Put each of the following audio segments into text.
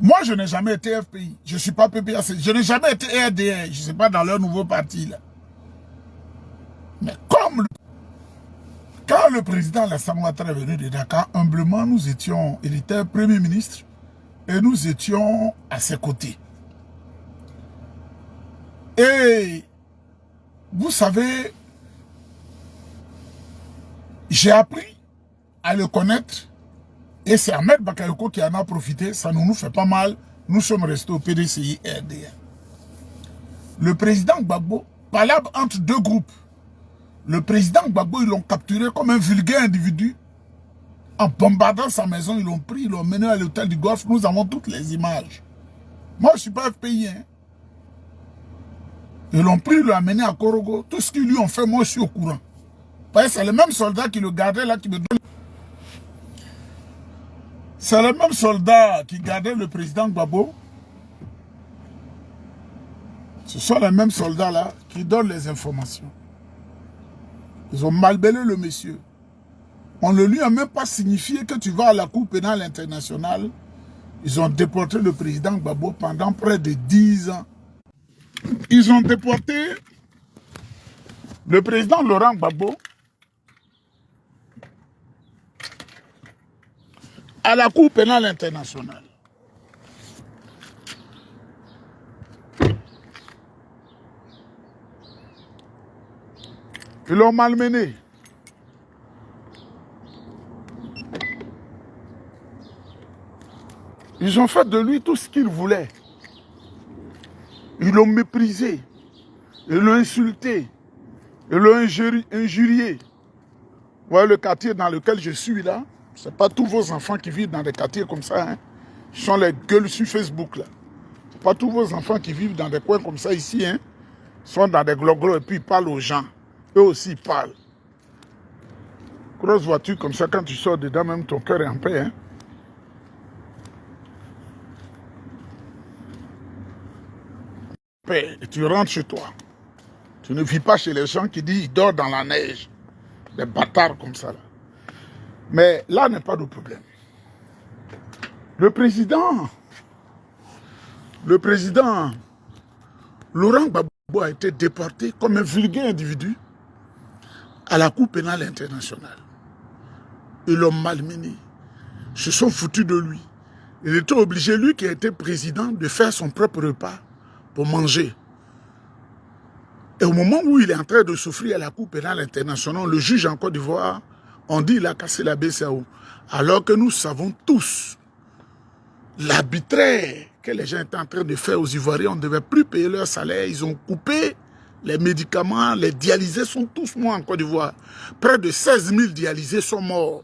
Moi, je n'ai jamais été FPI. Je ne suis pas PPAC. Je n'ai jamais été RDR. Je ne sais pas dans leur nouveau parti, là. Mais quand le président Alassane Ouattara est venu de Dakar, humblement, nous étions, il était Premier ministre, et nous étions à ses côtés. Et vous savez, j'ai appris à le connaître, et c'est Ahmed Bakayoko qui en a profité, ça ne nous fait pas mal, nous sommes restés au PDCI RDR. Le président Gbagbo, palabre entre deux groupes. Le président Gbagbo, ils l'ont capturé comme un vulgaire individu. En bombardant sa maison, ils l'ont pris, ils l'ont mené à l'hôtel du Golfe. Nous avons toutes les images. Moi, je ne suis pas FPI. Hein. Ils l'ont pris, ils l'ont amené à Korogo. Tout ce qu'ils lui ont fait, moi, je suis au courant. C'est le même soldat qui le gardait là, qui me donne. C'est le même soldat qui gardait le président Gbagbo. Ce sont les mêmes soldats là qui donnent les informations. Ils ont malbellé le monsieur. On ne lui a même pas signifié que tu vas à la Cour pénale internationale. Ils ont déporté le président Gbagbo pendant près de 10 ans. Ils ont déporté le président Laurent Gbagbo à la Cour pénale internationale. Ils l'ont malmené. Ils ont fait de lui tout ce qu'ils voulaient. Ils l'ont méprisé. Ils l'ont insulté. Ils l'ont injurié. Vous voyez le quartier dans lequel je suis là, ce n'est pas tous vos enfants qui vivent dans des quartiers comme ça. Hein. Ce sont les gueules sur Facebook là. Ce n'est pas tous vos enfants qui vivent dans des coins comme ça ici. Hein. Ils sont dans des gloglos et puis ils parlent aux gens. Eux aussi ils parlent. Grosse voiture comme ça, quand tu sors dedans, même ton cœur est en paix. Hein. Paix. Et tu rentres chez toi. Tu ne vis pas chez les gens qui disent qu'ils dorment dans la neige. Des bâtards comme ça. Là. Mais là n'est pas de problème. Le président Laurent Gbagbo a été déporté comme un vulgaire individu à la Cour pénale internationale. Ils l'ont malmené. Ils se sont foutus de lui. Il était obligé, lui qui a été président, de faire son propre repas pour manger. Et au moment où il est en train de souffrir à la Cour pénale internationale, le juge en Côte d'Ivoire, on dit qu'il a cassé la BCAO. Alors que nous savons tous l'arbitraire que les gens étaient en train de faire aux Ivoiriens, on ne devait plus payer leur salaire. Ils ont coupé les médicaments, les dialysés sont tous morts en Côte d'Ivoire. Près de 16 000 dialysés sont morts.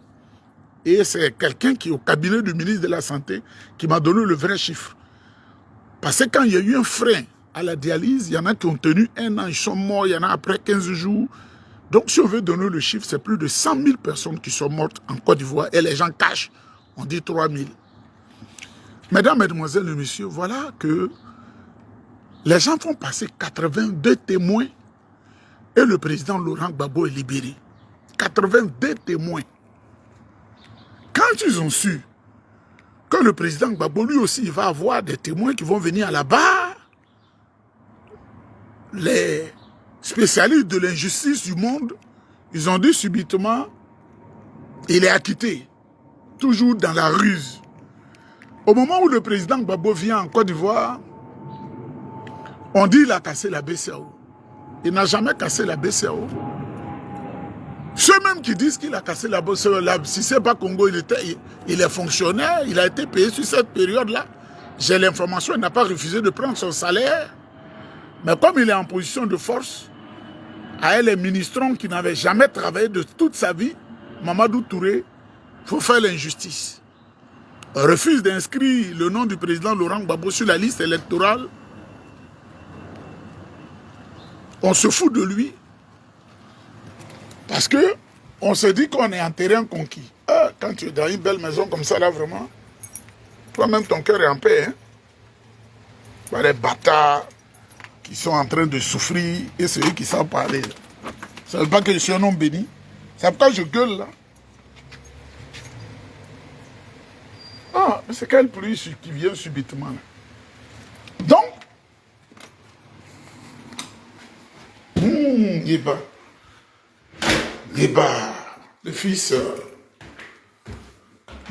Et c'est quelqu'un qui est au cabinet du ministre de la Santé qui m'a donné le vrai chiffre. Parce que quand il y a eu un frein à la dialyse, il y en a qui ont tenu 1 an, ils sont morts, il y en a après 15 jours. Donc si on veut donner le chiffre, c'est plus de 100 000 personnes qui sont mortes en Côte d'Ivoire et les gens cachent, on dit 3 000. Mesdames, mesdemoiselles et messieurs, voilà que les gens font passer 82 témoins et le président Laurent Gbagbo est libéré. 82 témoins. Quand ils ont su que le président Gbagbo, lui aussi, il va avoir des témoins qui vont venir à la barre, les spécialistes de l'injustice du monde, ils ont dit subitement, il est acquitté, toujours dans la ruse. Au moment où le président Gbagbo vient en Côte d'Ivoire, on dit qu'il a cassé la BCAO. Il n'a jamais cassé la BCAO. Ceux-mêmes qui disent qu'il a cassé la BCAO, si ce n'est pas Congo, il est fonctionnaire, il a été payé sur cette période-là. J'ai l'information, il n'a pas refusé de prendre son salaire. Mais comme il est en position de force, à les ministrants qui n'avaient jamais travaillé de toute sa vie, Mamadou Touré, il faut faire l'injustice. Refuse d'inscrire le nom du président Laurent Gbagbo sur la liste électorale. On se fout de lui. Parce que on se dit qu'on est en terrain conquis. Quand tu es dans une belle maison comme ça, là, vraiment, toi-même, ton cœur est en paix. Hein? Il y a des bâtards qui sont en train de souffrir et c'est eux qui savent parler. Ça ne veut pas que je suis un homme béni. C'est pourquoi je gueule, là. Ah, c'est quelle pluie qui vient subitement là. Donc, Guéba, le fils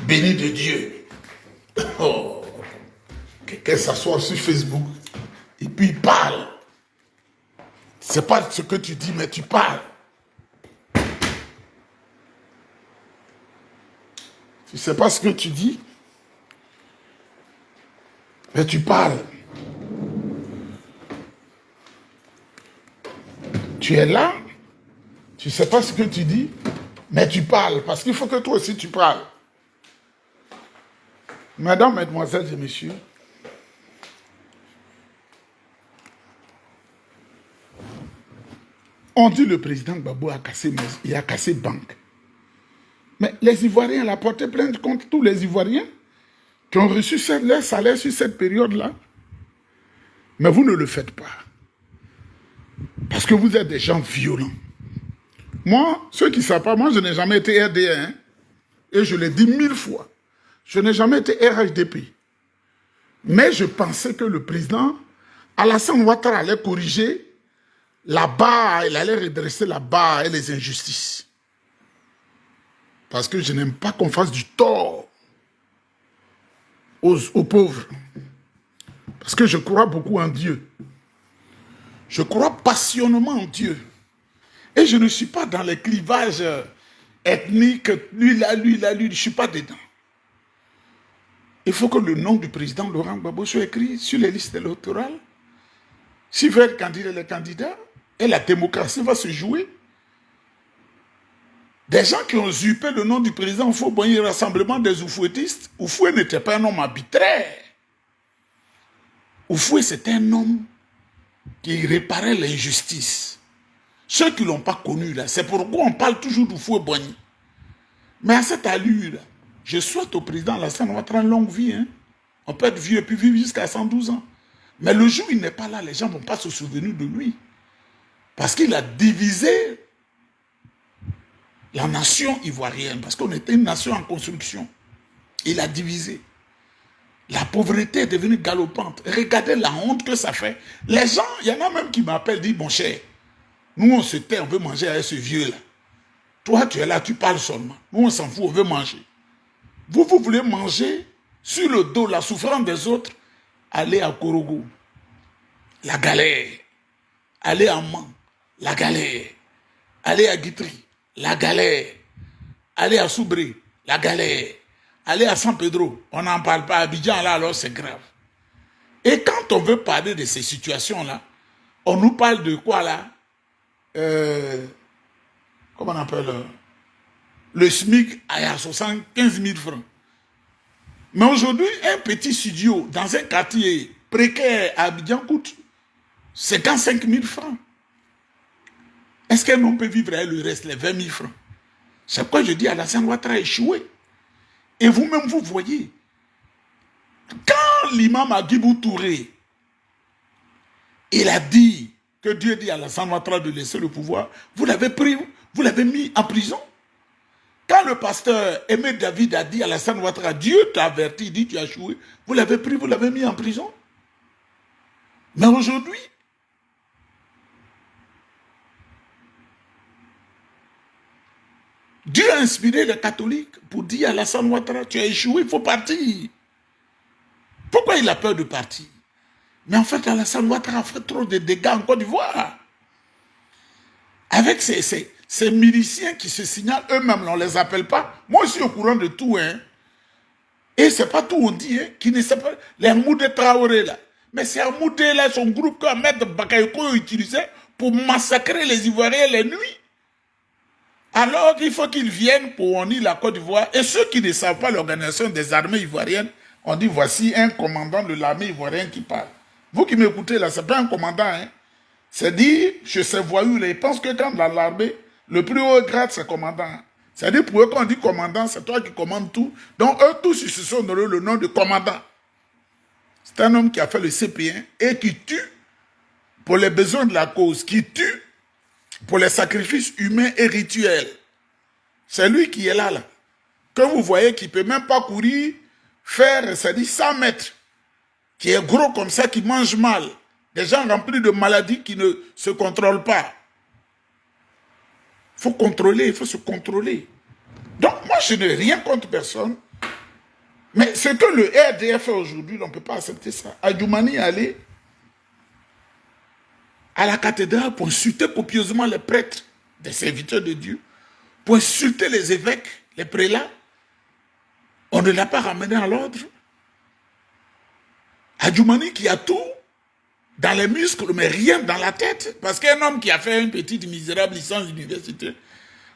béni de Dieu. Oh, quelqu'un s'assoit sur Facebook et puis il parle. C'est pas ce que tu dis, mais tu parles. Tu sais pas ce que tu dis, mais tu parles. Tu es là, tu sais pas ce que tu dis, mais tu parles, parce qu'il faut que toi aussi tu parles. Mesdames, mesdemoiselles et messieurs, on dit le président Gbagbo a cassé banque. Mais les Ivoiriens, elle a porté plainte contre tous les Ivoiriens qui ont reçu leur salaire sur cette période-là. Mais vous ne le faites pas. Parce que vous êtes des gens violents. Moi, ceux qui ne savent pas, moi je n'ai jamais été RDA. Hein, et je l'ai dit 1000 fois. Je n'ai jamais été RHDP. Mais je pensais que le président Alassane Ouattara allait corriger la barre, il allait redresser la barre et les injustices. Parce que je n'aime pas qu'on fasse du tort aux pauvres. Parce que je crois beaucoup en Dieu. Je crois passionnément en Dieu. Et je ne suis pas dans les clivages ethniques, lui là, je ne suis pas dedans. Il faut que le nom du président Laurent Gbagbo soit écrit sur les listes électorales. S'il veut être candidat, les candidats, et la démocratie va se jouer. Des gens qui ont usurpé le nom du président Oufoué-Boigny, rassemblement des oufouettistes. Oufoué n'était pas un homme arbitraire. Oufoué, c'était un homme qui réparait l'injustice. Ceux qui ne l'ont pas connu, là, c'est pourquoi on parle toujours d'Oufoué-Boigny. Mais à cette allure, je souhaite au président Alassane Ouattara une longue vie. Hein. On peut être vieux et puis vivre jusqu'à 112 ans. Mais le jour où il n'est pas là, les gens ne vont pas se souvenir de lui. Parce qu'il a divisé la nation ivoirienne, parce qu'on était une nation en construction. Il a divisé. La pauvreté est devenue galopante. Regardez la honte que ça fait. Les gens, il y en a même qui m'appellent, disent, mon cher, nous on se tait, on veut manger avec ce vieux-là. Toi, tu es là, tu parles seulement. Nous, on s'en fout, on veut manger. Vous voulez manger sur le dos, la souffrance des autres, allez à Korogo, la galère. Allez à Man, la galère. Allez à Guitry, la galère. Allez à Soubré, la galère. Allez à San Pedro, on n'en parle pas. À Abidjan, là, alors c'est grave. Et quand on veut parler de ces situations-là, on nous parle de quoi, là? Comment on appelle le SMIC à 75 000 francs. Mais aujourd'hui, un petit studio dans un quartier précaire à Abidjan coûte 55 000 francs. Est-ce qu'un homme peut vivre avec le reste, les 20 000 francs? C'est pourquoi je dis à Alassane Ouattara a échoué. Et vous-même, vous voyez, quand l'imam Agibou Touré, il a dit que Dieu dit à Alassane Ouattara de laisser le pouvoir, vous l'avez pris, vous l'avez mis en prison. Quand le pasteur Aimé David a dit à Alassane Ouattara, Dieu t'a averti, il dit tu as échoué, vous l'avez pris, vous l'avez mis en prison. Mais aujourd'hui, Dieu a inspiré les catholiques pour dire à Alassane Ouattara, tu as échoué, il faut partir. Pourquoi il a peur de partir? Mais en fait, Alassane Ouattara a fait trop de dégâts en Côte d'Ivoire. Avec ces miliciens qui se signalent eux-mêmes, on ne les appelle pas. Moi, je suis au courant de tout. Hein. Et ce n'est pas tout on dit, hein, qui ne sait pas. Les Moudé Traoré, là. Mais c'est Moudé, là, son groupe que Ahmed Bakayoko utilisait pour massacrer les Ivoiriens les nuits. Alors il faut qu'ils viennent pour unir la Côte d'Ivoire. Et ceux qui ne savent pas l'organisation des armées ivoiriennes, on dit voici un commandant de l'armée ivoirienne qui parle. Vous qui m'écoutez là, ce n'est pas un commandant. Hein. C'est dit, chez ces voyous là, ils pensent que quand dans l'armée, le plus haut grade c'est commandant. C'est-à-dire pour eux quand on dit commandant, c'est toi qui commandes tout. Donc eux tous ils se sont donné le nom de commandant. C'est un homme qui a fait le CP1 et qui tue pour les besoins de la cause, qui tue pour les sacrifices humains et rituels. C'est lui qui est là, là. Que vous voyez qu'il ne peut même pas courir, faire, ça dit 100 mètres, qui est gros comme ça, qui mange mal. Des gens remplis de maladies qui ne se contrôlent pas. Il faut contrôler, il faut se contrôler. Donc, moi, je n'ai rien contre personne. Mais ce que le RDF fait aujourd'hui, on ne peut pas accepter ça. Adjoumani est allé à la cathédrale pour insulter copieusement les prêtres, des serviteurs de Dieu, pour insulter les évêques, les prélats. On ne l'a pas ramené à l'ordre. Adjoumani qui a tout dans les muscles, mais rien dans la tête. Parce qu'un homme qui a fait une petite misérable licence d'université,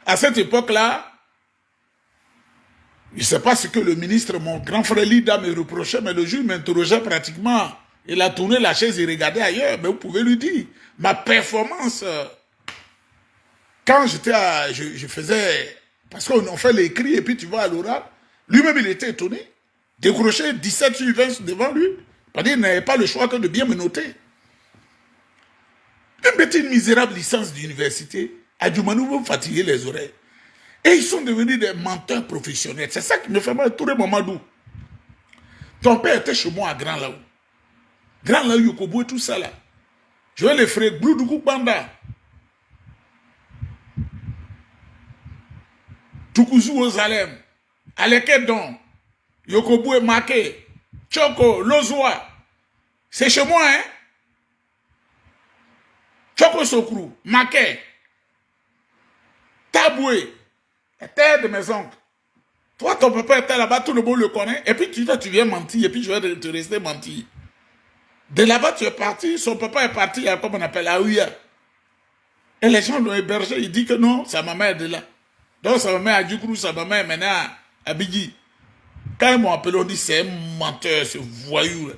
à cette époque-là, je ne sais pas ce que le ministre, mon grand frère Lida, me reprochait, mais le juge m'interrogeait pratiquement. Il a tourné la chaise et regardé ailleurs. Mais vous pouvez lui dire, ma performance, quand j'étais je faisais, parce qu'on fait l'écrit et puis tu vas à l'oral, lui-même il était étonné. Décrocher 17 sur 20 devant lui. Il n'avait pas le choix que de bien me noter. Une petite misérable licence d'université, Adjoumani vous fatiguer les oreilles. Et ils sont devenus des menteurs professionnels. C'est ça qui me fait mal. Touré Mamadou. Ton père était chez moi à Grand Laou. Grand Laou, Yokobo et tout ça là. Je vais les frères Bloudougou Banda. Toukouzou Ozalem. Alekedon. Yokobo et Maké. Tchoko, Lozoa. C'est chez moi, hein? Tchoko Sokrou, Maké. Taboué. La terre de mes oncles. Toi, ton papa était là-bas, tout le monde le connaît. Et puis tu viens mentir, et puis je vais te rester mentir. De là-bas, tu es parti, son papa est parti, comme on appelle, à Ouya. Et les gens l'ont hébergé, il dit que non, sa maman est de là. Donc sa maman est à Djoukrou, sa maman est maintenant à Bigui. Quand ils m'ont appelé, on dit c'est un menteur, ce voyou.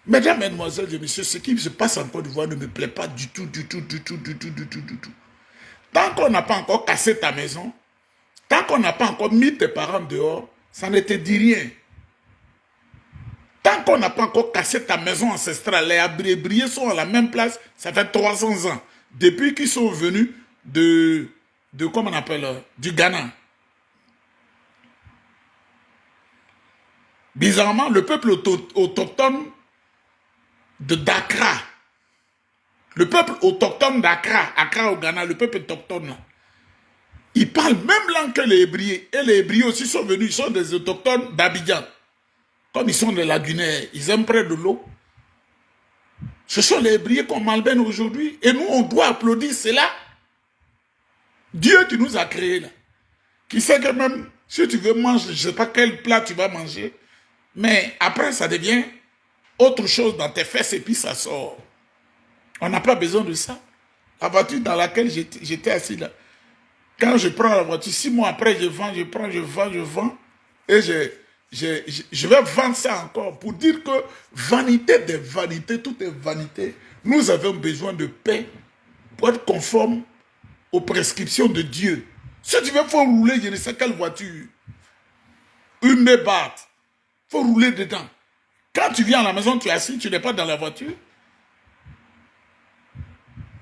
Mesdames, mesdemoiselles et messieurs, ce qui se passe en Côte d'Ivoire ne me plaît pas du tout, du tout, du tout, du tout, du tout, du tout. Tant qu'on n'a pas encore cassé ta maison, tant qu'on n'a pas encore mis tes parents dehors, ça ne te dit rien. Tant qu'on n'a pas encore cassé ta maison ancestrale, les abriés sont à la même place, ça fait 300 ans. Depuis qu'ils sont venus de comment on appelle, du Ghana. Bizarrement, le peuple autochtone de Dakra, le peuple autochtone d'Accra, Accra au Ghana, le peuple autochtone là, ils parlent même langue que les Hébriers. Et les Hébriers aussi sont venus, ils sont des autochtones d'Abidjan. Comme ils sont des lagunaires, ils aiment près de l'eau. Ce sont les Hébriers qu'on malmène aujourd'hui. Et nous, on doit applaudir cela. Dieu qui nous a créés là. Qui sait que même si tu veux manger, je ne sais pas quel plat tu vas manger, mais après ça devient autre chose dans tes fesses et puis ça sort. On n'a pas besoin de ça. La voiture dans laquelle j'étais assis là, quand je prends la voiture, 6 mois après, je vends, je prends, je vends, et je vais vendre ça encore pour dire que vanité des vanités, tout est vanité. Nous avons besoin de paix pour être conforme aux prescriptions de Dieu. Si tu veux, il faut rouler, je ne sais quelle voiture, une Maybach, il faut rouler dedans. Quand tu viens à la maison, tu es assis, tu n'es pas dans la voiture.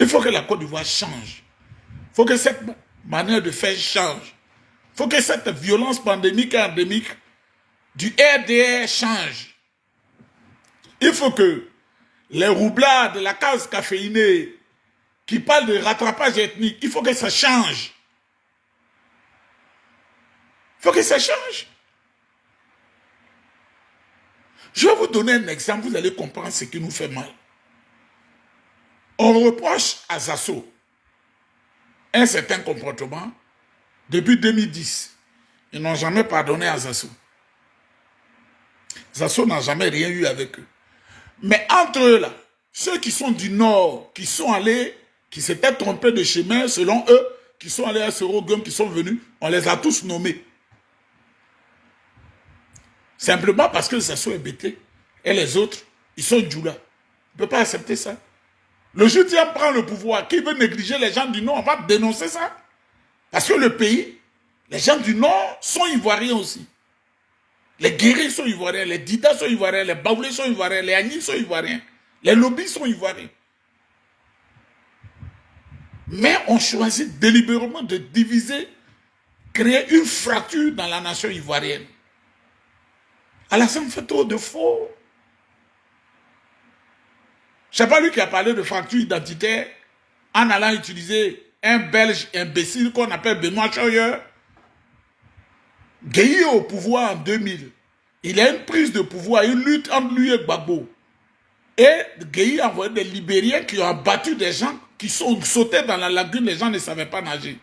Il faut que la Côte d'Ivoire change. Il faut que cette manière de faire change. Il faut que cette violence pandémique et endémique du RDR change. Il faut que les roublards de la case caféinée qui parlent de rattrapage ethnique, il faut que ça change. Il faut que ça change. Je vais vous donner un exemple, vous allez comprendre ce qui nous fait mal. On reproche à Zasso un certain comportement depuis 2010. Ils n'ont jamais pardonné à Zasso. Zasso n'a jamais rien eu avec eux. Mais entre eux là, ceux qui sont du Nord, qui sont allés, qui s'étaient trompés de chemin, selon eux, qui sont allés à Sorogum, qui sont venus, on les a tous nommés. Simplement parce que Zasso est bêté. Et les autres, ils sont Djoula. On ne peut pas accepter ça. Le jour où tu prend le pouvoir, qui veut négliger les gens du Nord, on va dénoncer ça. Parce que le pays, les gens du Nord sont ivoiriens aussi. Les guerriers sont ivoiriens, les Dida sont ivoiriens, les Baoulés sont ivoiriens, les Agnis sont ivoiriens, les lobbies sont ivoiriens. Mais on choisit délibérément de diviser, créer une fracture dans la nation ivoirienne. Alassane fait trop de faux. C'est pas lui qui a parlé de fracture identitaire en allant utiliser un Belge imbécile qu'on appelle Benoît Choyer. Gueye au pouvoir en 2000. Il a une prise de pouvoir, une lutte entre lui et Gbagbo. Et Gueye a envoyé des Libériens qui ont abattu des gens qui sont sautés dans la lagune, les gens ne savaient pas nager.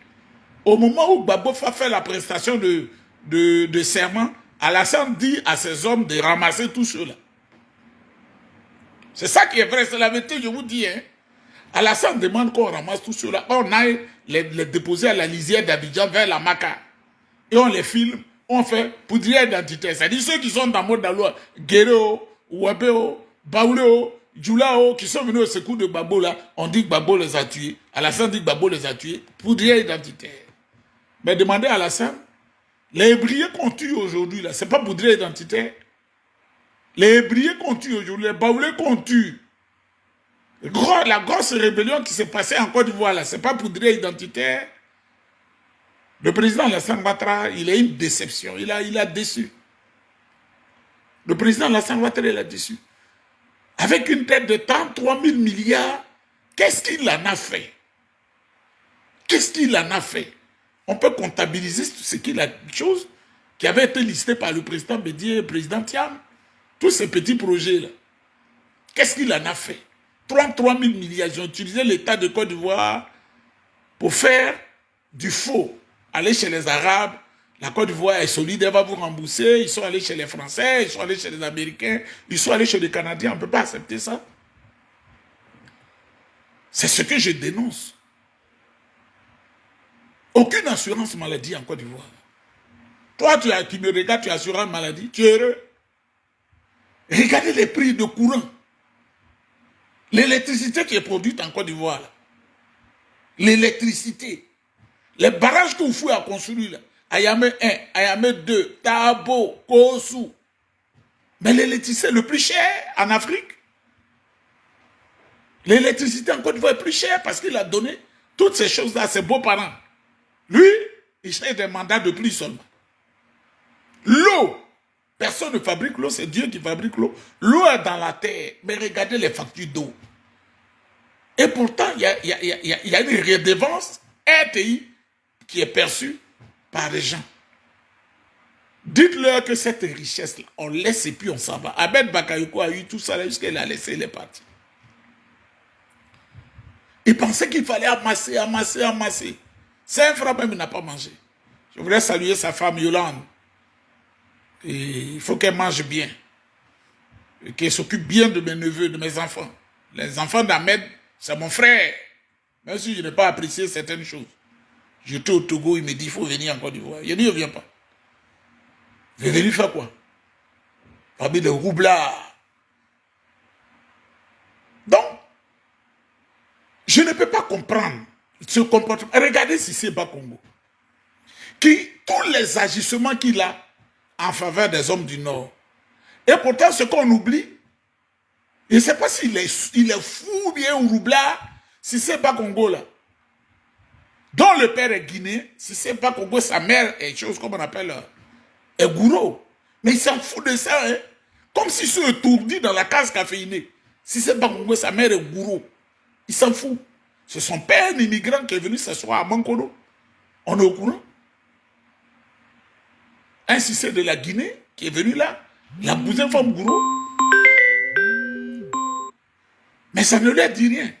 Au moment où Gbagbo a fait la prestation de serment, Alassane dit à ses hommes de ramasser tout cela. C'est ça qui est vrai, c'est la vérité, je vous dis. Hein. Alassane demande qu'on ramasse tout cela, on aille les déposer à la lisière d'Abidjan vers la Maca. Et on les filme, on fait poudrière identitaire. C'est-à-dire ceux qui sont dans le mode d'Aloua, Guerrero, Ouabeo, Baouleo, Djoulao, qui sont venus au secours de Gbagbo là, on dit que Gbagbo les a tués. Alassane dit que Gbagbo les a tués. Poudrière identitaire. Mais demandez à Alassane, les Hébriers qu'on tue aujourd'hui là, c'est pas poudrière identitaire. Les Hébriers qu'on tue aujourd'hui, les Baoulés qu'on tue. La grosse rébellion qui s'est passée en Côte d'Ivoire là, c'est pas poudrière identitaire. Le président Alassane Ouattara, il a une déception. Il a déçu. Le président Alassane Ouattara, il a déçu. Avec une dette de 33 000 milliards, qu'est-ce qu'il en a fait? Qu'est-ce qu'il en a fait? On peut comptabiliser ce qu'il a, chose qui avait été listée par le président Bédié, le président Thiam. Tous ces petits projets-là. Qu'est-ce qu'il en a fait? 33 000 milliards. Ils ont utilisé l'État de Côte d'Ivoire pour faire du faux. Aller chez les Arabes, la Côte d'Ivoire est solide, elle va vous rembourser. Ils sont allés chez les Français, ils sont allés chez les Américains, ils sont allés chez les Canadiens. On ne peut pas accepter ça. C'est ce que je dénonce. Aucune assurance maladie en Côte d'Ivoire. Toi, qui me regardes, tu as assurance maladie, tu es heureux. Regardez les prix de courant. L'électricité qui est produite en Côte d'Ivoire. L'électricité. Les barrages que vous fouillez à construire, là, Ayame 1, Ayame 2, Tabo, Kosu. Mais l'électricité est le plus cher en Afrique. L'électricité en Côte d'Ivoire est plus chère parce qu'il a donné toutes ces choses-là à ses beaux-parents. Lui, il cherche des mandats de plus seulement. L'eau, personne ne fabrique l'eau, c'est Dieu qui fabrique l'eau. L'eau est dans la terre, mais regardez les factures d'eau. Et pourtant, il y a une redevance RTI qui est perçue par les gens. Dites-leur que cette richesse-là, on laisse et puis on s'en va. Abed Bakayoko a eu tout ça jusqu'à il a laissé, il est parti. Il pensait qu'il fallait amasser, amasser, amasser. 5 francs même, il n'a pas mangé. Je voudrais saluer sa femme Yolande. Et il faut qu'elle mange bien. Et qu'elle s'occupe bien de mes neveux, de mes enfants. Les enfants d'Ahmed, c'est mon frère. Même si je n'ai pas apprécié certaines choses. J'étais au Togo, il me dit, il faut venir en Côte d'Ivoire. Il dit, il ne vient pas. Je vais venir faire quoi? Parmi les roublards. Donc, je ne peux pas comprendre ce comportement. Regardez Cissé Bakongo. Tous les agissements qu'il a en faveur des hommes du Nord. Et pourtant, ce qu'on oublie, je ne sais pas s'il est fou ou bien un roublard, Cissé Bakongo là. Dont le père est guinéen, Cissé Bakongo, sa mère est chose comme on appelle est gourou. Mais il s'en fout de ça, hein. Comme s'il se étourdit dans la case caféinée. Cissé Bakongo, sa mère est gourou. Il s'en fout. C'est son père, un immigrant qui est venu s'asseoir à Mankolo. On est au courant. Un Cissé de la Guinée qui est venu là. Il a bousé une femme gourou. Mais ça ne leur dit rien.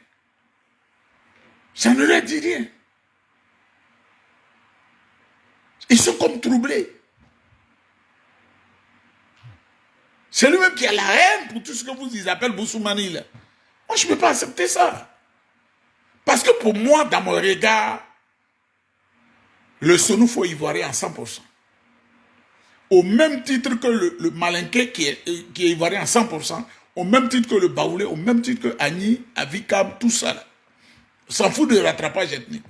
Ça ne leur dit rien. Ils sont comme troublés. C'est lui-même qui a la haine pour tout ce que vous appelez Boussoumani. Là. Moi, je ne peux pas accepter ça. Parce que pour moi, dans mon regard, le Sonoufo ivoirien à 100%. Au même titre que le Malinké qui est ivoirien à 100%, au même titre que le Baoulé, au même titre que Agni, Avikab, tout ça. Là. On s'en fout de rattrapage ethnique.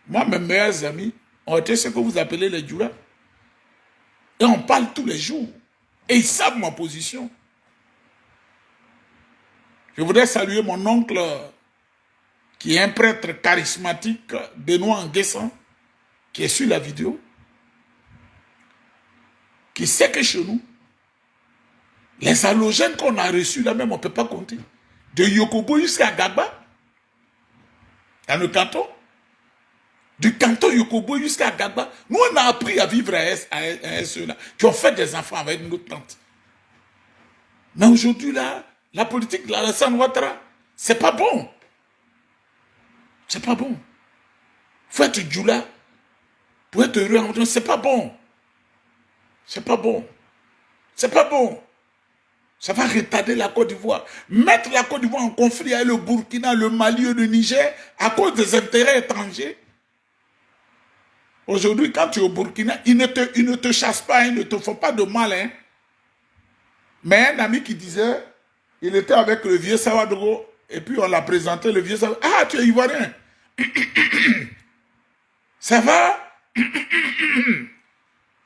Moi, mes meilleurs amis ont été ce que vous appelez les Djoula. Et on parle tous les jours. Et ils savent ma position. Je voudrais saluer mon oncle, qui est un prêtre charismatique, Benoît Nguessan, qui est sur la vidéo, qui sait que chez nous, Les halogènes qu'on a reçus là même, on ne peut pas compter. De Yokobo jusqu'à Gagba, dans le canton. Du canton Yokobo jusqu'à Gagba. Nous, on a appris à vivre à ceux-là, qui ont fait des enfants avec notre tante. Mais aujourd'hui, là, la politique de l'Alassane Ouattara, c'est pas bon. C'est pas bon. Faut être djoula pour être heureux. C'est pas bon. C'est pas bon. C'est pas bon. Ça va retarder la Côte d'Ivoire. Mettre la Côte d'Ivoire en conflit avec le Burkina, le Mali et le Niger à cause des intérêts étrangers. Aujourd'hui, quand tu es au Burkina, ils ne te chassent pas, ils ne te font pas de mal. Hein. Mais un ami qui disait, il était avec le vieux Sawadro, et puis on l'a présenté, le vieux Sawadro. Ah, tu es ivoirien. Ça va?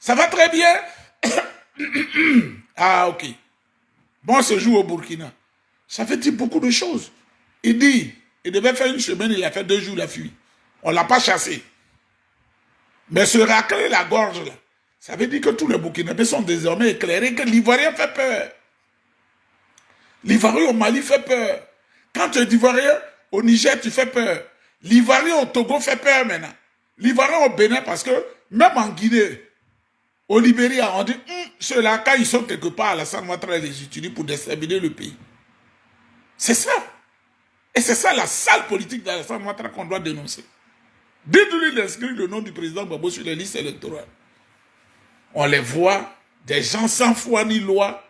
Ça va très bien? Ah, ok. Bon séjour au Burkina. Ça fait dire beaucoup de choses. Il dit, il devait faire une semaine, il a fait 2 jours, il a fui. On ne l'a pas chassé. Mais se racler la gorge, là, ça veut dire que tous les Burkinabés sont désormais éclairés, que l'Ivoirien fait peur. L'Ivoirien au Mali fait peur. Quand tu es d'Ivoirien, au Niger, tu fais peur. L'Ivoirien au Togo fait peur maintenant. L'Ivoirien au Bénin, parce que même en Guinée, au Libéria, on dit, ceux-là, quand ils sont quelque part, Alassane Ouattara les utilise pour déstabiliser le pays. C'est ça. Et c'est ça la sale politique d'Alassane Ouattara qu'on doit dénoncer. Dites-lui d'inscrire le nom du président Gbagbo sur les listes électorales. On les voit, des gens sans foi ni loi,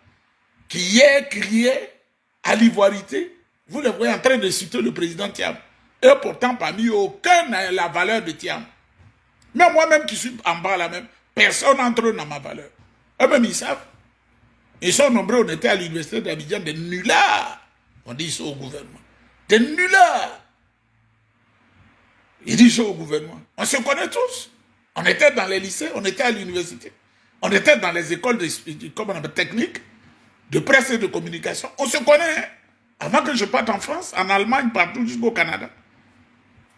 qui hier criaient à l'ivoirité. Vous les voyez en train de citer le président Thiam. Et pourtant, parmi eux, aucun n'a la valeur de Thiam. Mais moi-même qui suis en bas là même, personne d'entre eux n'a ma valeur. Eux-mêmes, ils savent. Ils sont nombreux, on était à l'université d'Abidjan, des nullards. On dit ils sont au gouvernement. Des nullards. Ils disent au gouvernement. On se connaît tous. On était dans les lycées, on était à l'université. On était dans les écoles techniques, de presse et de communication. On se connaît. Hein? Avant que je parte en France, en Allemagne, partout jusqu'au Canada,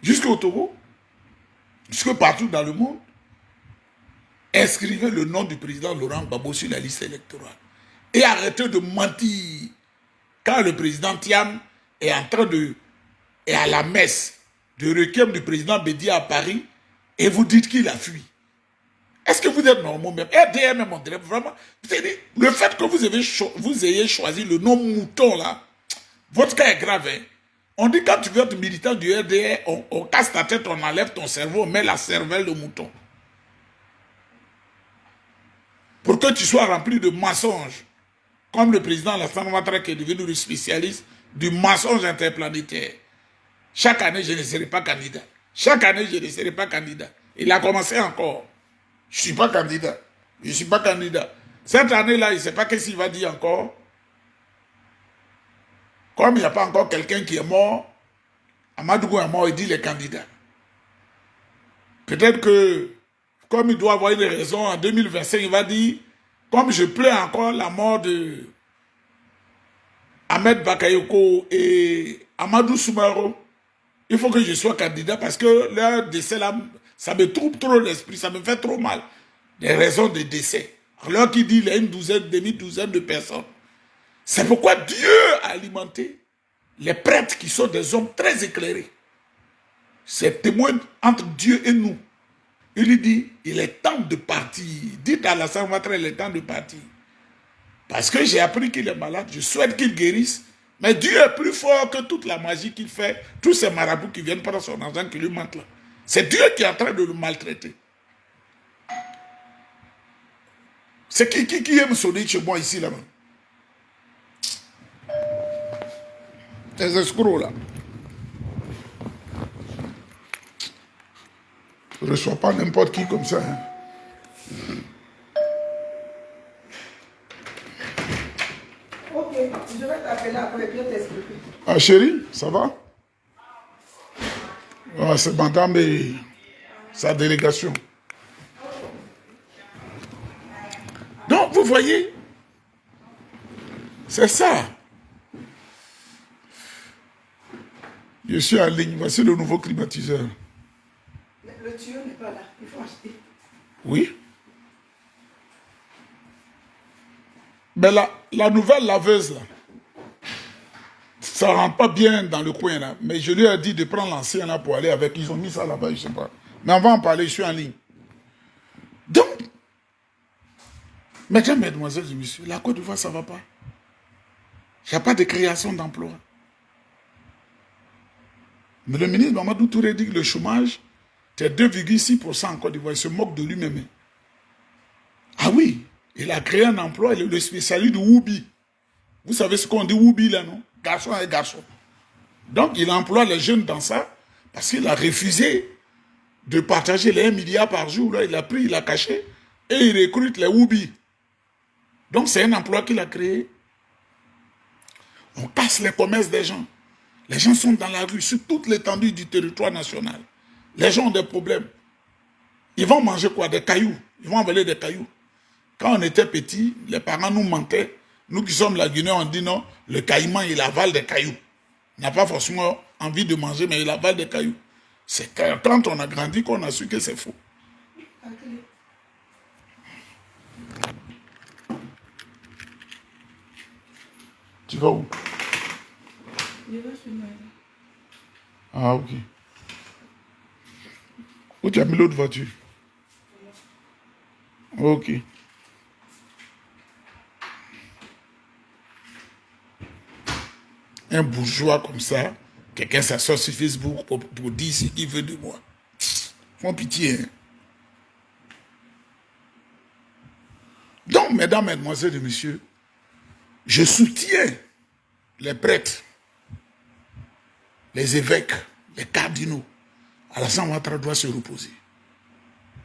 jusqu'au Togo, jusque partout dans le monde, inscrivez le nom du président Laurent Gbagbo sur la liste électorale. Et arrêtez de mentir. Quand le président Thiam est en train de... est à la messe de requiem du président Bédia à Paris, et vous dites qu'il a fui. Est-ce que vous êtes normaux même? RDM même, on dirait vraiment... Le fait que vous ayez choisi le nom mouton là, votre cas est grave. Hein? On dit quand tu veux être militant du RDR, on casse ta tête, on enlève ton cerveau, on met la cervelle de mouton. Pour que tu sois rempli de mensonges. Comme le président Alassane Ouattara qui est devenu le spécialiste du mensonge interplanétaire. Chaque année, je ne serai pas candidat. Chaque année, je ne serai pas candidat. Il a commencé encore. Je ne suis pas candidat. Je ne suis pas candidat. Cette année-là, il ne sait pas qu'est-ce qu'il va dire encore. Comme il n'y a pas encore quelqu'un qui est mort, Amadougou est mort, il dit les candidats. Peut-être que, comme il doit avoir une raison, en 2025, il va dire, comme je plains encore la mort de Ahmed Bakayoko et Amadou Soumaro, il faut que je sois candidat parce que leur décès là, ça me trouble trop l'esprit, ça me fait trop mal. Des raisons de décès. Alors qu'il dit il y a une douzaine, demi-douzaine de personnes. C'est pourquoi Dieu a alimenté les prêtres qui sont des hommes très éclairés. C'est témoin entre Dieu et nous. Il lui dit, il est temps de partir. Dites à Alassane Ouattara, il est temps de partir. Parce que j'ai appris qu'il est malade, je souhaite qu'il guérisse. Mais Dieu est plus fort que toute la magie qu'il fait, tous ces marabouts qui viennent prendre son argent qui lui mentent là. C'est Dieu qui est en train de le maltraiter. C'est qui aime sonner chez moi ici là-bas? Ces escrocs là. Je ne reçois pas n'importe qui comme ça. Hein. Ok, je vais t'appeler après et bien t'expliquer. Ah chérie, ça va? Ah, c'est madame et sa délégation. Donc, vous voyez, c'est ça. Je suis en ligne, voici le nouveau climatiseur. Le tuyau n'est pas là, il faut acheter. Oui. Mais la nouvelle laveuse, là, ça ne rentre pas bien dans le coin, là. Mais je lui ai dit de prendre l'ancien, là, pour aller avec. Ils ont mis ça là-bas, je ne sais pas. Mais on va en parler, je suis en ligne. Donc, mesdames, mesdemoiselles et messieurs, la Côte d'Ivoire, ça ne va pas. Il n'y a pas de création d'emplois. Mais le ministre Mamadou Touré dit que le chômage, c'est 2,6% en Côte d'Ivoire. Il se moque de lui-même. Ah oui, il a créé un emploi, il est le spécialiste du Woubi. Vous savez ce qu'on dit Woubi là, non? Garçon et garçon. Donc il emploie les jeunes dans ça parce qu'il a refusé de partager les 1 milliard par jour. Là, il a pris, il a caché et il recrute les Woubi. Donc c'est un emploi qu'il a créé. On casse les commerces des gens. Les gens sont dans la rue sur toute l'étendue du territoire national. Les gens ont des problèmes. Ils vont manger quoi? Des cailloux. Ils vont envoyer des cailloux. Quand on était petits, les parents nous mentaient. Nous qui sommes la Guinée, on dit non, le caïman, il avale des cailloux. Il n'a pas forcément envie de manger, mais il avale des cailloux. C'est quand on a grandi qu'on a su que c'est faux. Tu vas où? Je vais chez moi. Ah, ok. Où tu as mis l'autre voiture? Ok. Un bourgeois comme ça, quelqu'un s'assoit sur Facebook pour dire ce qu'il veut de moi. Font pitié. Hein? Donc, mesdames, mesdemoiselles et messieurs, je soutiens les prêtres, les évêques, les cardinaux. Alassane Ouattara doit se reposer.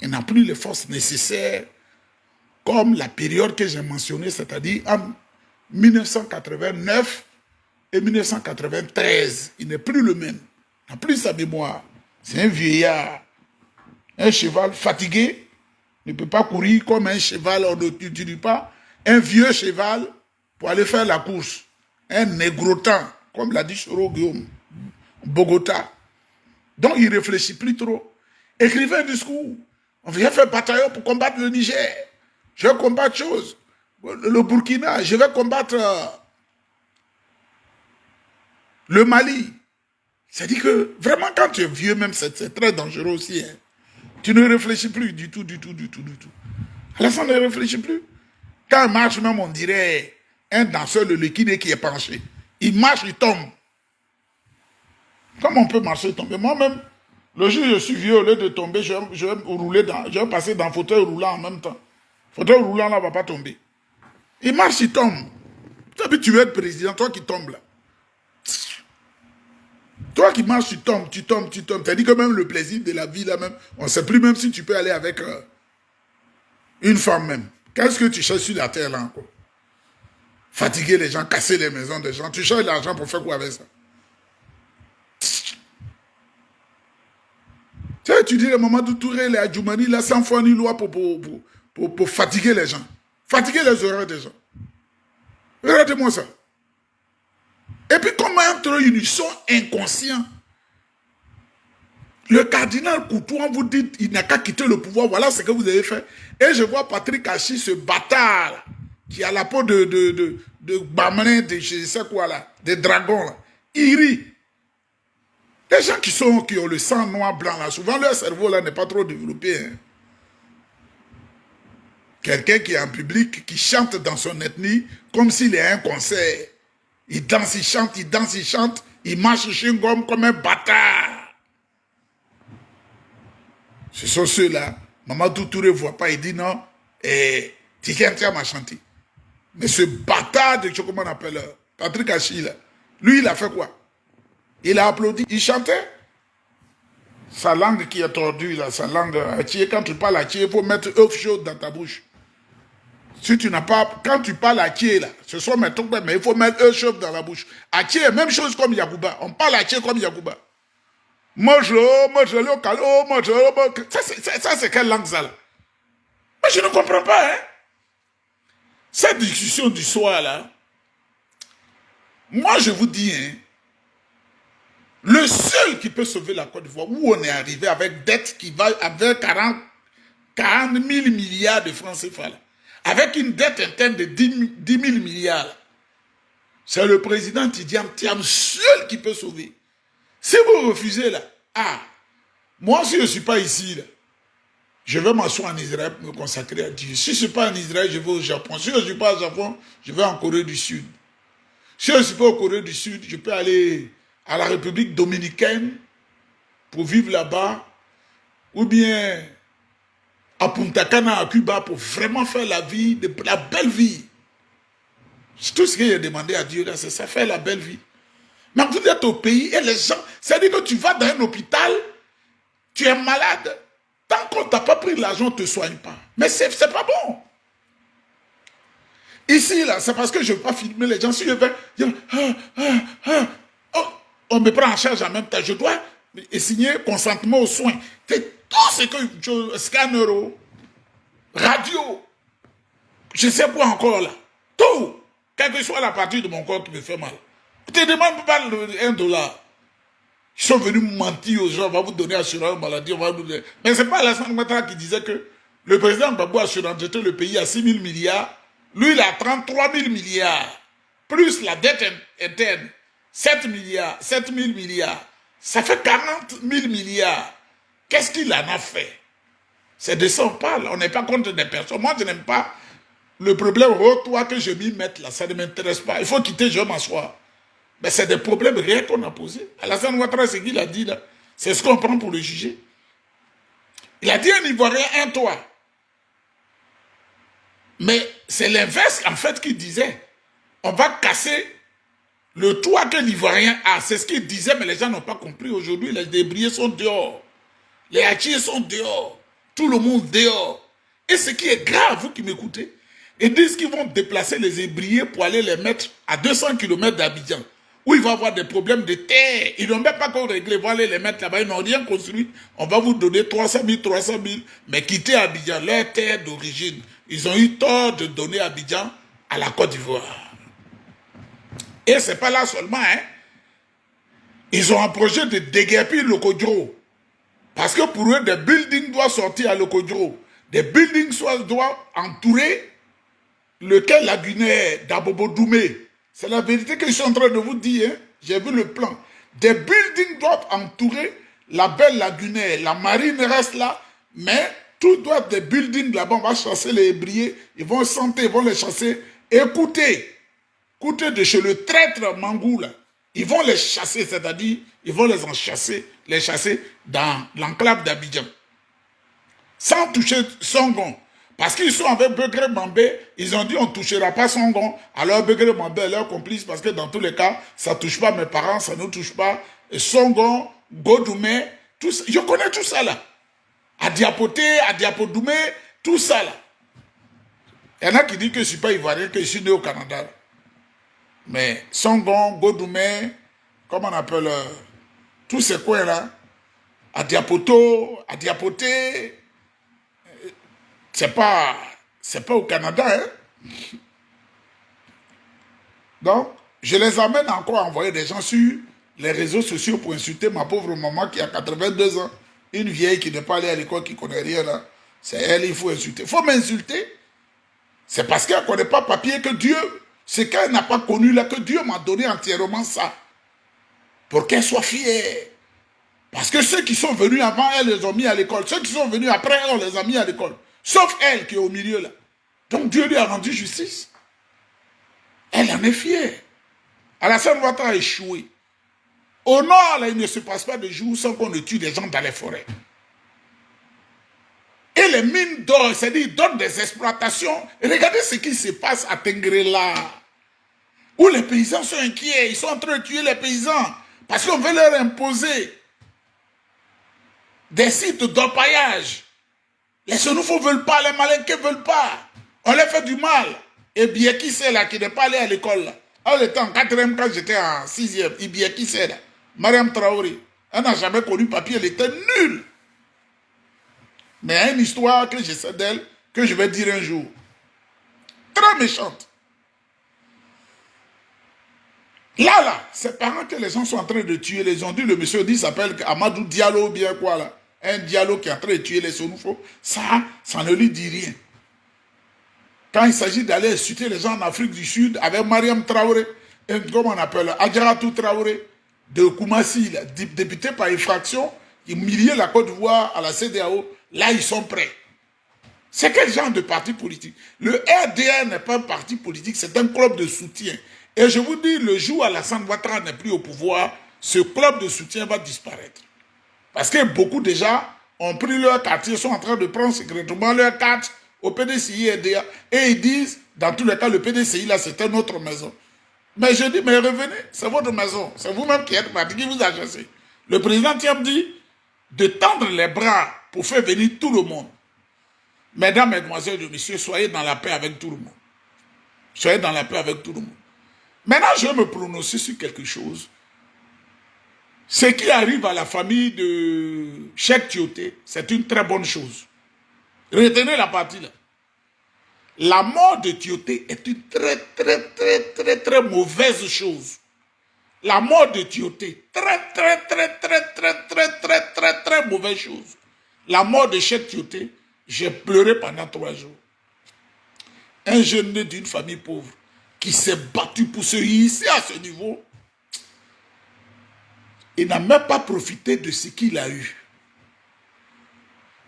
Il n'a plus les forces nécessaires comme la période que j'ai mentionnée, c'est-à-dire en 1989 et 1993. Il n'est plus le même. Il n'a plus sa mémoire. C'est un vieillard. Un cheval fatigué ne peut pas courir comme un cheval, on n'utilise pas un vieux cheval pour aller faire la course. Un négrotant, comme l'a dit Choro Guillaume, Bogota. Donc il ne réfléchit plus trop. Écrivez un discours. On vient faire bataillon pour combattre le Niger. Je vais combattre chose. Le Burkina, je vais combattre le Mali. C'est-à-dire que vraiment quand tu es vieux, même c'est très dangereux aussi. Hein. Tu ne réfléchis plus du tout. Alassane ne réfléchit plus. Quand il marche même, on dirait un danseur de l'équiné qui est penché. Il marche, il tombe. Comment on peut marcher et tomber? Moi-même, le jour où je suis vieux, au lieu de tomber, je vais passer dans le fauteuil roulant en même temps. Le fauteuil roulant là ne va pas tomber. Il marche, il tombe. Tu veux être président, toi qui tombes là. Toi qui marches, tu tombes. T'as dit que même le plaisir de la vie là même, on ne sait plus même si tu peux aller avec une femme même. Qu'est-ce que tu cherches sur la terre là encore? Fatiguer les gens, casser les maisons des gens. Tu cherches l'argent pour faire quoi avec ça? Tu dis le Mamadou Touré, les Adjoumani, là, 100 fois une loi pour fatiguer les gens. Fatiguer les oreilles des gens. Regardez-moi ça. Et puis, comment entre eux, ils sont inconscients. Le cardinal Coutuan vous dit il n'a qu'à quitter le pouvoir, voilà ce que vous avez fait. Et je vois Patrick Hachi, ce bâtard, là, qui a la peau de Bamrin, de je sais quoi là, des dragons là. Il rit. Les gens qui ont le sang noir blanc là, souvent leur cerveau là n'est pas trop développé. Hein. Quelqu'un qui est en public, qui chante dans son ethnie comme s'il est à un concert. Il danse, il chante, il marche chewing-gum comme un bâtard. Ce sont ceux-là. Mamadou Touré ne voit pas, il dit non, Tiken m'a chanté. Mais ce bâtard de comment on appelle Patrick Hachi, là, lui, il a fait quoi? Il a applaudi, il chantait. Sa langue qui est tordue, là, sa langue Hachi, quand tu parles Hachi, il faut mettre œuf chaud dans ta bouche. Si tu n'as pas, quand tu parles Hachi, là, ce sont mes trucs, mais il faut mettre œuf chaud dans la bouche. Hachi est même chose comme Yagouba. On parle Hachi comme Yagouba. Ça c'est quelle langue ça là? Moi je ne comprends pas, hein. Cette discussion du soir là, moi je vous dis, hein, le seul qui peut sauver la Côte d'Ivoire, où on est arrivé avec dette qui va avec 40 000 milliards de francs CFA là, avec une dette interne de 10 000 milliards. C'est le président Tidiane Thiam seul qui peut sauver. Si vous refusez là, moi si je ne suis pas ici, là, je vais m'asseoir en Israël pour me consacrer à Dieu. Si je ne suis pas en Israël, je vais au Japon. Si je ne suis pas au Japon, je vais en Corée du Sud. Si je ne suis pas en Corée du Sud, je peux aller à la République dominicaine pour vivre là-bas, ou bien à Punta Cana, à Cuba, pour vraiment faire la vie, la belle vie. C'est tout ce qu'il a demandé à Dieu, là, c'est ça, faire la belle vie. Mais vous êtes au pays et les gens, c'est-à-dire que tu vas dans un hôpital, tu es malade, tant qu'on ne t'a pas pris l'argent, on ne te soigne pas. Mais c'est pas bon. Ici, là, c'est parce que je ne veux pas filmer les gens. Si je vais, on me prend en charge en même temps. Je dois signer consentement aux soins. C'est tout ce que je scanner, radio, je ne sais quoi encore là. Tout. Quelle que soit la partie de mon corps qui me fait mal. Tu ne demandes pas $1. Ils sont venus mentir aux gens, on va vous donner assurance maladie, on va vous donner. Mais ce n'est pas Alassane Ouattara qui disait que le président Gbagbo a surendeté le pays à 6 000 milliards. Lui, il a 33 000 milliards. Plus la dette interne, 7 000 milliards. Ça fait 40 000 milliards. Qu'est-ce qu'il en a fait? C'est de ça qu'on parle. On n'est pas contre des personnes. Moi, je n'aime pas le problème. Oh, toi, que je m'y mette là, ça ne m'intéresse pas. Il faut quitter, je vais m'asseoir. Mais c'est des problèmes réels qu'on a posés. Alassane Ouattara, c'est ce qu'il a dit là. C'est ce qu'on prend pour le juger. Il a dit un Ivoirien, un toit. Mais c'est l'inverse en fait qu'il disait. On va casser le toit que l'Ivoirien a. C'est ce qu'il disait, mais les gens n'ont pas compris. Aujourd'hui, les débris sont dehors. Les Hachiers sont dehors. Tout le monde dehors. Et ce qui est grave, vous qui m'écoutez, ils disent qu'ils vont déplacer les ébriers pour aller les mettre à 200 km d'Abidjan, où il va y avoir des problèmes de terre. Ils n'ont même pas encore réglé. Ils vont aller les mettre là-bas. Ils n'ont rien construit. On va vous donner 300 000. Mais quittez Abidjan, leur terre d'origine. Ils ont eu tort de donner Abidjan à la Côte d'Ivoire. Et ce n'est pas là seulement. Ils ont un projet de déguerpir le Kodjo. Parce que pour eux, des buildings doivent sortir à le Kodjo. Des buildings doivent entourer lequel la Guinée d'Abobo Doumé. C'est la vérité que je suis en train de vous dire. J'ai vu le plan. Des buildings doivent entourer la belle Lagunée. La marine reste là, mais tout doit être des buildings là-bas. On va chasser les ébriers. Ils vont sentir, ils vont les chasser. Écoutez de chez le traître Mangou, là. Ils vont les chasser, c'est-à-dire, ils vont les chasser dans l'enclave d'Abidjan. Sans toucher Songon. Parce qu'ils sont avec Begré Mambé, ils ont dit on ne touchera pas Songon. Alors Begré Mambé est leur complice parce que dans tous les cas, ça ne touche pas mes parents, ça ne nous touche pas. Et Songon, Godoumé, tout ça, je connais tout ça là. Adiapoté, Adiapodoumé, tout ça là. Il y en a qui disent que je ne suis pas ivoirien, que je suis né au Canada. Mais Songon, Godoumé, comment on appelle, tous ces coins là, Adiapoté, c'est pas au Canada, hein. Donc, je les amène encore à envoyer des gens sur les réseaux sociaux pour insulter ma pauvre maman qui a 82 ans. Une vieille qui n'est pas allée à l'école, qui ne connaît rien là. C'est elle, il faut insulter. Il faut m'insulter. C'est parce qu'elle ne connaît pas papier que Dieu, c'est qu'elle n'a pas connu là, que Dieu m'a donné entièrement ça. Pour qu'elle soit fière. Parce que ceux qui sont venus avant, elle les ont mis à l'école. Ceux qui sont venus après, on les a mis à l'école. Sauf elle qui est au milieu là. Donc Dieu lui a rendu justice. Elle en est fière. Alassane Ouattara a échoué. Au nord, là, il ne se passe pas de jour sans qu'on ne tue des gens dans les forêts. Et les mines d'or, c'est-à-dire, ils donnent des exploitations. Et regardez ce qui se passe à Tengrela. Où les paysans sont inquiets. Ils sont en train de tuer les paysans. Parce qu'on veut leur imposer des sites d'orpaillage. Les Sénoufos ne veulent pas, les Malinqués ne veulent pas. On leur fait du mal. Et Bieki c'est là, qui n'est pas allé à l'école. Elle était en 4e quand j'étais en 6e. Et Bieki c'est là. Mariam Traoré. Elle n'a jamais connu papier, elle était nulle. Mais il y a une histoire que je sais d'elle, que je vais dire un jour. Très méchante. Là, ses parents que les gens sont en train de tuer, les ont dit, le monsieur dit, il s'appelle Amadou Diallo ou bien quoi là. Un Diallo qui est en train de tuer les Sénoufos. Ça ne lui dit rien. quand il s'agit d'aller insulter les gens en Afrique du Sud avec Mariam Traoré, et comment on appelle, Adjaratou Traoré, de Koumassi, député par infraction, humilier la Côte d'Ivoire à la CEDEAO, là ils sont prêts. C'est quel genre de parti politique? Le RDR n'est pas un parti politique, c'est un club de soutien. Et je vous dis, le jour où Alassane Ouattara n'est plus au pouvoir, ce club de soutien va disparaître. Parce que beaucoup déjà ont pris leur carte, ils sont en train de prendre secrètement leur carte au PDCI RDA. Et ils disent, dans tous les cas, le PDCI, là, c'est notre maison. Mais je dis, mais revenez, c'est votre maison. C'est vous-même qui êtes parti, qui vous a chassé. Le président Thiam dit de tendre les bras pour faire venir tout le monde. Mesdames, mesdemoiselles et messieurs, soyez dans la paix avec tout le monde. Soyez dans la paix avec tout le monde. Maintenant, je vais me prononcer sur quelque chose. Ce qui arrive à la famille de Cheikh Tioté, c'est une très bonne chose. Retenez la partie là. La mort de Tioté est une très mauvaise chose. La mort de Tioté, très mauvaise chose. La mort de Cheikh Tioté, j'ai pleuré pendant 3 jours. Un jeune né d'une famille pauvre qui s'est battu pour se hisser à ce niveau, il n'a même pas profité de ce qu'il a eu.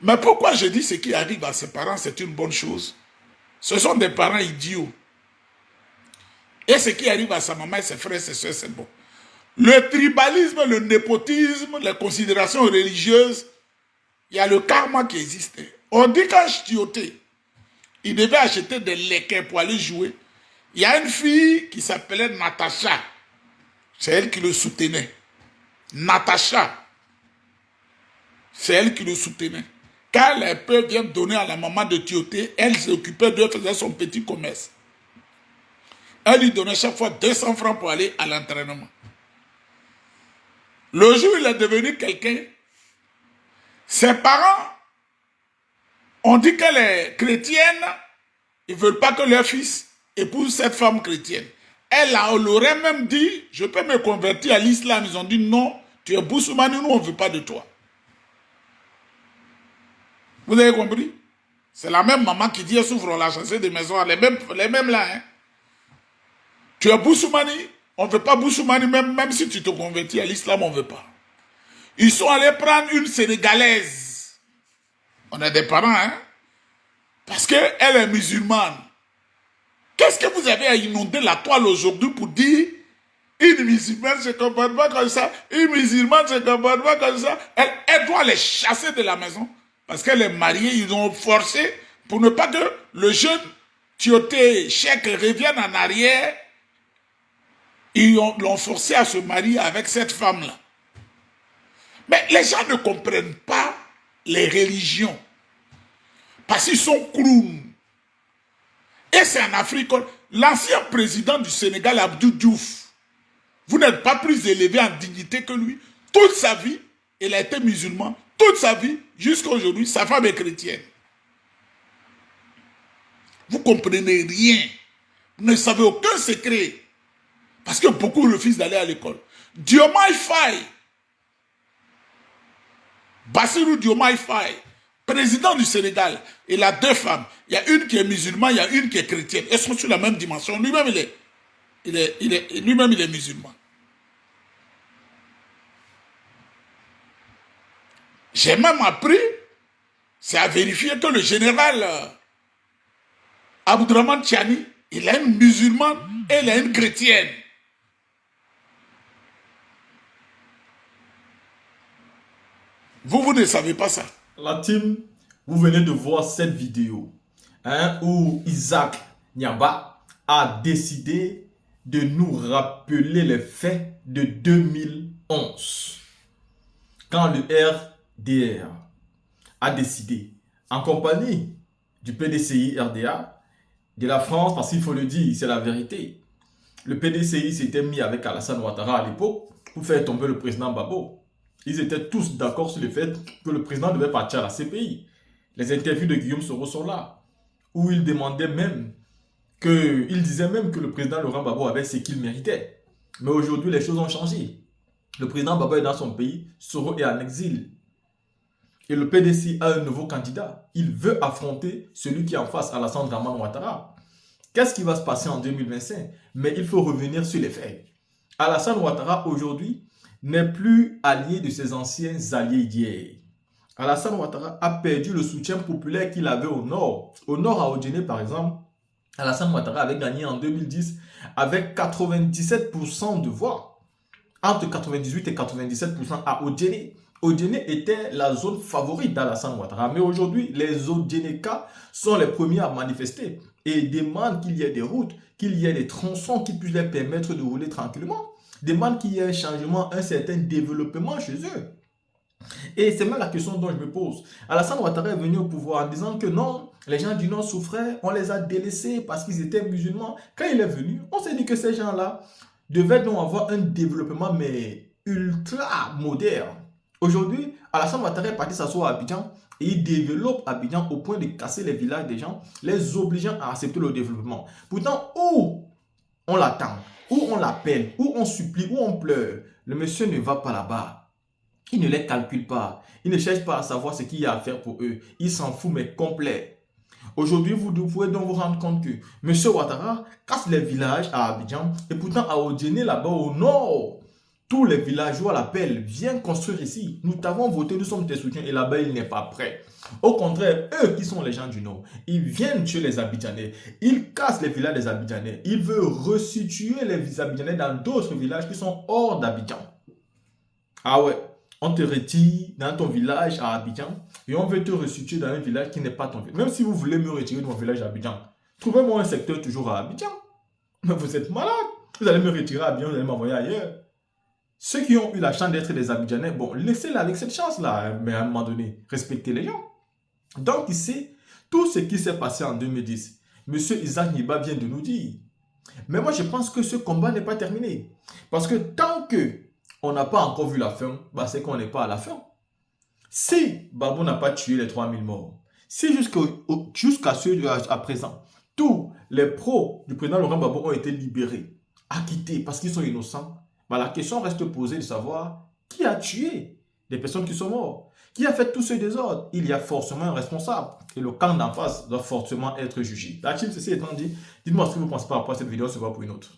Mais pourquoi je dis ce qui arrive à ses parents, c'est une bonne chose? Ce sont des parents idiots. Et ce qui arrive à sa maman et ses frères et ses soeurs, c'est bon. Le tribalisme, le népotisme, les considérations religieuses, il y a le karma qui existe. On dit qu'à Tioté, il devait acheter des lequins pour aller jouer. Il y a une fille qui s'appelait Natacha. C'est elle qui le soutenait. Natacha. C'est elle qui le soutenait. Quand les peurs viennent donner à la maman de Tioté, elle s'occupait d'eux, faisait son petit commerce. Elle lui donnait chaque fois 200 francs pour aller à l'entraînement. Le jour où il est devenu quelqu'un, ses parents ont dit qu'elle est chrétienne, ils ne veulent pas que leur fils épouse cette femme chrétienne. Elle aurait même dit, je peux me convertir à l'islam. Ils ont dit non, tu es Boussoumani, nous on ne veut pas de toi. Vous avez compris? C'est la même maman qui dit, elle souffre, on l'a chassée des maisons, les mêmes là. Hein? Tu es Boussoumani, on ne veut pas Boussoumani, même si tu te convertis à l'islam, on ne veut pas. Ils sont allés prendre une Sénégalaise. On a des parents, hein? Parce qu'elle est musulmane. Qu'est-ce que vous avez à inonder la toile aujourd'hui pour dire une musulmane se comporte pas comme ça, une musulmane se comporte pas comme ça? Elle doit les chasser de la maison. Parce qu'elle est mariée, ils ont forcé pour ne pas que le jeune Tioté Cheikh revienne en arrière. Ils l'ont forcé à se marier avec cette femme-là. Mais les gens ne comprennent pas les religions. Parce qu'ils sont clowns. Et c'est en Afrique. L'ancien président du Sénégal, Abdou Diouf, vous n'êtes pas plus élevé en dignité que lui. Toute sa vie, il a été musulman. Toute sa vie, jusqu'à aujourd'hui, sa femme est chrétienne. Vous ne comprenez rien. Vous ne savez aucun secret. Parce que beaucoup refusent d'aller à l'école. Diomaye Faye, Bassirou Diomaye Faye, président du Sénégal, il a 2 femmes. Il y a une qui est musulmane, il y a une qui est chrétienne. Elles sont sur la même dimension. Lui-même, il est musulman. J'ai même appris, c'est à vérifier que le général Abdourahmane Tiani, il a une musulmane et il a une chrétienne. Vous ne savez pas ça. La team, vous venez de voir cette vidéo où Isaac Nyamba a décidé de nous rappeler les faits de 2011. Quand le RDR a décidé, en compagnie du PDCI RDA, de la France, parce qu'il faut le dire, c'est la vérité. Le PDCI s'était mis avec Alassane Ouattara à l'époque pour faire tomber le président Babo. Ils étaient tous d'accord sur le fait que le président devait partir à la CPI. Les interviews de Guillaume Soro sont là, où il disait même que le président Laurent Gbagbo avait ce qu'il méritait. Mais aujourd'hui, les choses ont changé. Le président Gbagbo est dans son pays, Soro est en exil. Et le PDC a un nouveau candidat. Il veut affronter celui qui est en face, Alassane Ouattara. Qu'est-ce qui va se passer en 2025? Mais il faut revenir sur les faits. Alassane Ouattara, aujourd'hui, n'est plus allié de ses anciens alliés d'hier. Alassane Ouattara a perdu le soutien populaire qu'il avait au nord. Au nord, à Odjene, par exemple, Alassane Ouattara avait gagné en 2010 avec 97% de voix. Entre 98 et 97% à Odjene. Odjene était la zone favorite d'Alassane Ouattara. Mais aujourd'hui, les Odjeneka sont les premiers à manifester et demandent qu'il y ait des routes, qu'il y ait des tronçons qui puissent leur permettre de rouler tranquillement. Demandent qu'il y ait un changement, un certain développement chez eux. Et c'est même la question dont je me pose. Alassane Ouattara est venu au pouvoir en disant que non, les gens du Nord souffraient, on les a délaissés parce qu'ils étaient musulmans. Quand il est venu, on s'est dit que ces gens-là devaient donc avoir un développement mais ultra moderne. Aujourd'hui, Alassane Ouattara est parti s'asseoir à Abidjan et il développe Abidjan au point de casser les villages des gens, les obligeant à accepter le développement. Pourtant, où on l'attend, où on l'appelle, où on supplie, où on pleure, le monsieur ne va pas là-bas. Il ne les calcule pas. Il ne cherche pas à savoir ce qu'il y a à faire pour eux. Il s'en fout, mais complet. Aujourd'hui, vous pouvez donc vous rendre compte que M. Ouattara casse les villages à Abidjan et pourtant à Odjene, là-bas au nord, tous les villageois l'appellent, viens construire ici. Nous t'avons voté, nous sommes tes soutiens et là-bas, il n'est pas prêt. Au contraire, eux qui sont les gens du Nord, ils viennent tuer les Abidjanais. Ils cassent les villages des Abidjanais. Ils veulent resituer les Abidjanais dans d'autres villages qui sont hors d'Abidjan. Ah ouais, on te retire dans ton village à Abidjan et on veut te resituer dans un village qui n'est pas ton village. Même si vous voulez me retirer de mon village à Abidjan, trouvez-moi un secteur toujours à Abidjan. Mais vous êtes malade. Vous allez me retirer à Abidjan, vous allez m'envoyer ailleurs. Ceux qui ont eu la chance d'être des Abidjanais, bon, laissez-la avec cette chance-là, mais à un moment donné, respectez les gens. Donc ici, tout ce qui s'est passé en 2010, M. Isaac Niba vient de nous dire. Mais moi, je pense que ce combat n'est pas terminé. Parce que tant que on n'a pas encore vu la fin, bah, c'est qu'on n'est pas à la fin. Si Babou n'a pas tué les 3000 morts, si jusqu'à à présent, tous les pros du président Laurent Gbagbo ont été libérés, acquittés parce qu'ils sont innocents, bah, la question reste posée de savoir qui a tué les personnes qui sont mortes. Qui a fait tout ce désordre? Il y a forcément un responsable. Et le camp d'en face doit forcément être jugé. La team, ceci étant dit, dites-moi ce que vous pensez par rapport à cette vidéo, on se voit pour une autre.